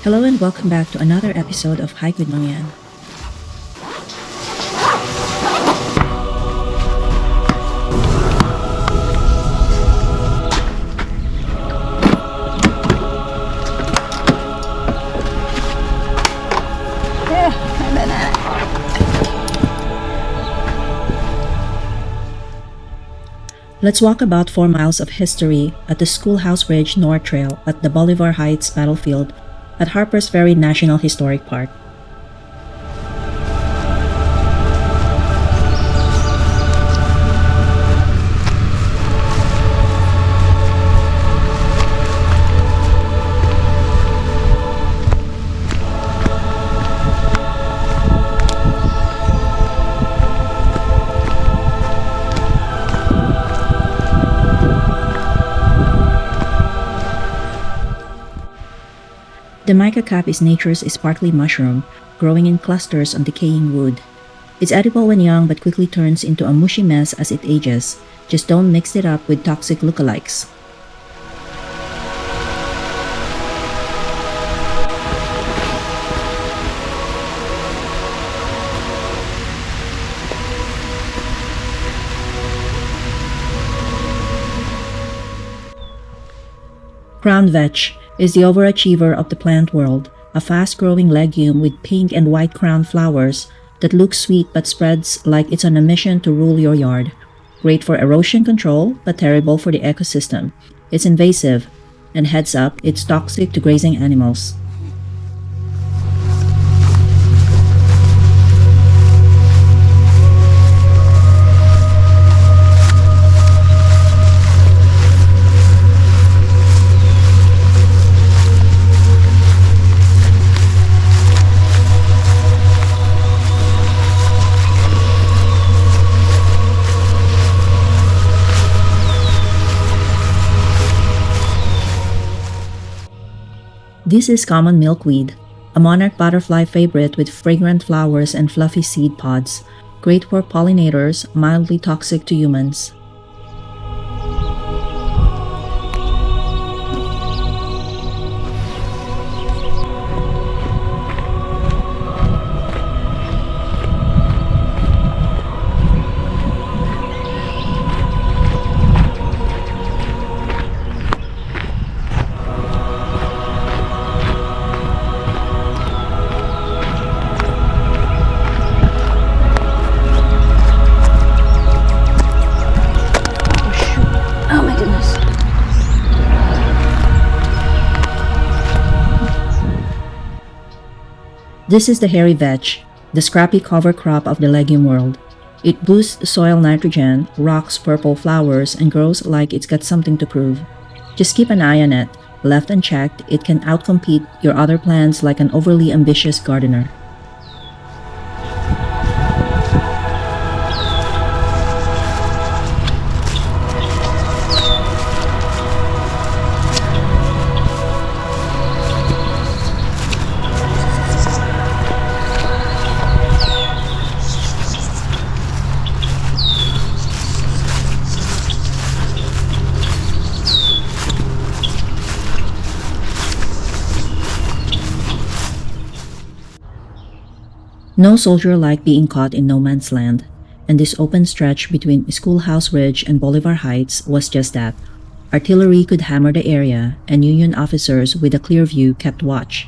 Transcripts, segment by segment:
Hello and welcome back to another episode of Hike with Mangyan. Let's walk about 4 miles of history at the Schoolhouse Ridge North Trail at the Bolivar Heights Battlefield at Harpers Ferry National Historic Park. The mica cap is nature's sparkly mushroom, growing in clusters on decaying wood. It's edible when young but quickly turns into a mushy mess as it ages. Just don't mix it up with toxic lookalikes. Crown vetch is the overachiever of the plant world, a fast-growing legume with pink and white crown flowers that looks sweet but spreads like it's on a mission to rule your yard. Great for erosion control, but terrible for the ecosystem. It's invasive, and heads up, it's toxic to grazing animals. This is common milkweed, a monarch butterfly favorite with fragrant flowers and fluffy seed pods. Great for pollinators, mildly toxic to humans. This is the hairy vetch, the scrappy cover crop of the legume world. It boosts soil nitrogen, rocks purple flowers, and grows like it's got something to prove. Just keep an eye on it. Left unchecked, it can outcompete your other plants like an overly ambitious gardener. No soldier liked being caught in no man's land, and this open stretch between Schoolhouse Ridge and Bolivar Heights was just that. Artillery could hammer the area, and Union officers with a clear view kept watch.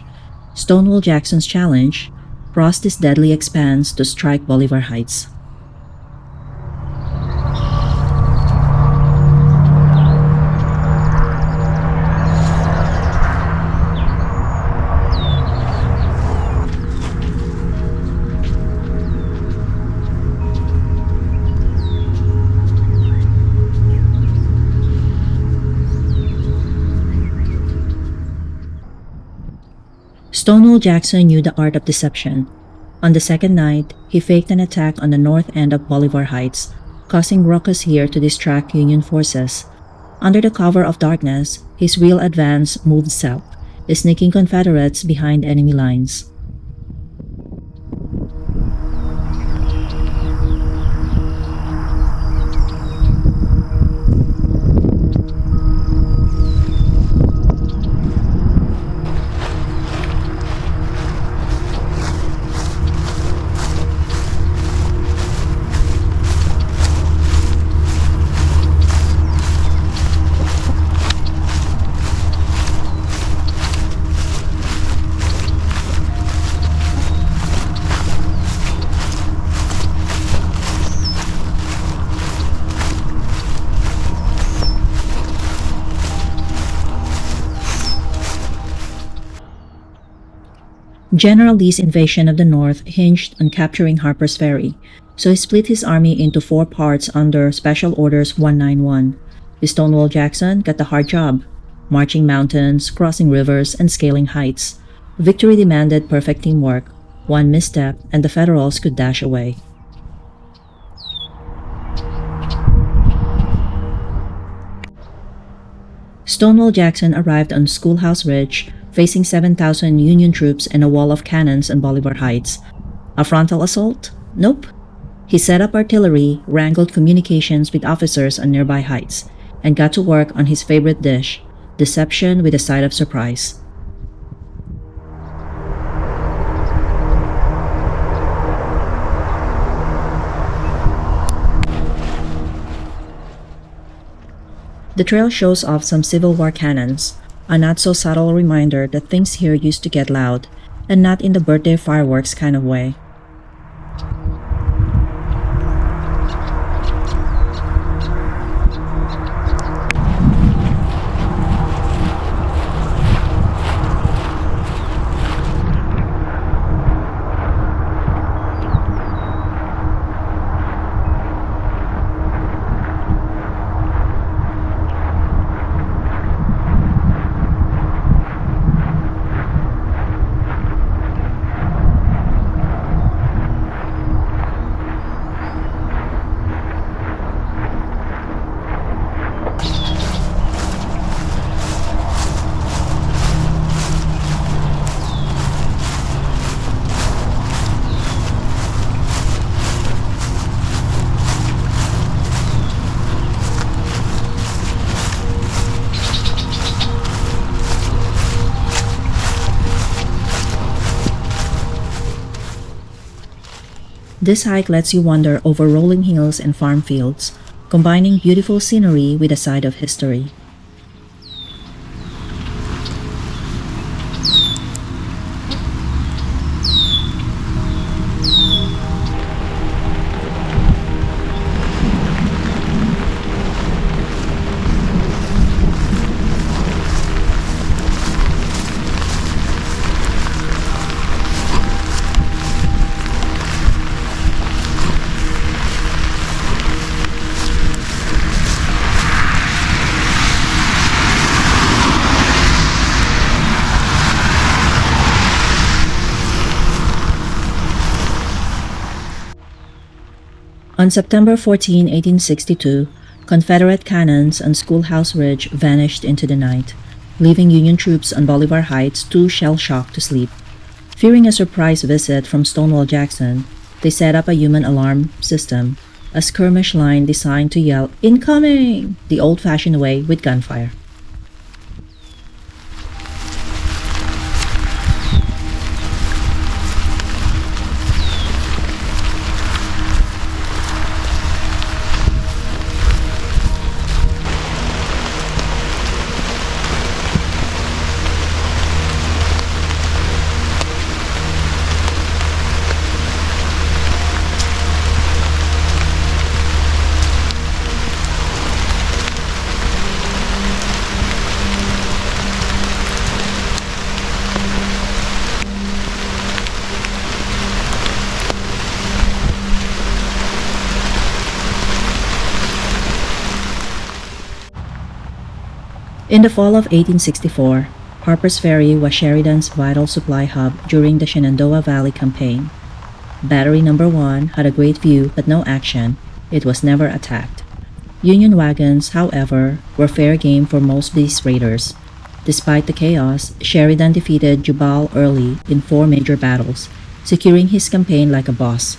Stonewall Jackson's challenge: cross this deadly expanse to strike Bolivar Heights. Stonewall Jackson knew the art of deception. On the second night, he faked an attack on the north end of Bolivar Heights, causing ruckus here to distract Union forces. Under the cover of darkness, his real advance moved south, sneaking Confederates behind enemy lines. General Lee's invasion of the North hinged on capturing Harpers Ferry, so he split his army into four parts under Special Orders 191. Stonewall Jackson got the hard job, marching mountains, crossing rivers, and scaling heights. Victory demanded perfect teamwork. One misstep, and the Federals could dash away. Stonewall Jackson arrived on Schoolhouse Ridge, facing 7,000 Union troops and a wall of cannons on Bolivar Heights. A frontal assault? Nope. He set up artillery, wrangled communications with officers on nearby heights, and got to work on his favorite dish, deception with a side of surprise. The trail shows off some Civil War cannons, a not-so-subtle reminder that things here used to get loud, and not in the birthday fireworks kind of way. This hike lets you wander over rolling hills and farm fields, combining beautiful scenery with a side of history. On September 14, 1862, Confederate cannons on Schoolhouse Ridge vanished into the night, leaving Union troops on Bolivar Heights too shell-shocked to sleep. Fearing a surprise visit from Stonewall Jackson, they set up a human alarm system, a skirmish line designed to yell, "Incoming!" the old-fashioned way with gunfire. In the fall of 1864, Harpers Ferry was Sheridan's vital supply hub during the Shenandoah Valley Campaign. Battery Number 1 had a great view but no action. It was never attacked. Union wagons, however, were fair game for most beast raiders. Despite the chaos, Sheridan defeated Jubal Early in 4 major battles, securing his campaign like a boss.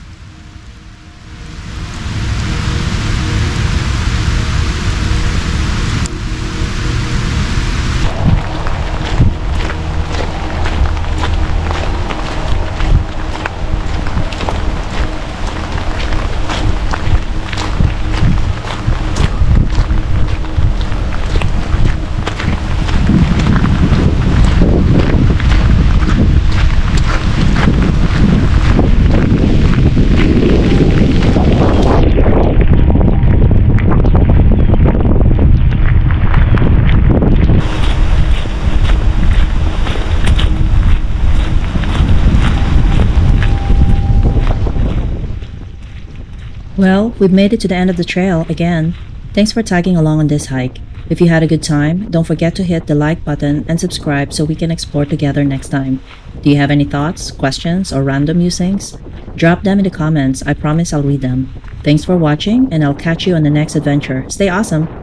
Well, we've made it to the end of the trail again. Thanks for tagging along on this hike. If you had a good time, don't forget to hit the like button and subscribe so we can explore together next time. Do you have any thoughts, questions, or random musings? Drop them in the comments. I promise I'll read them. Thanks for watching, and I'll catch you on the next adventure. Stay awesome!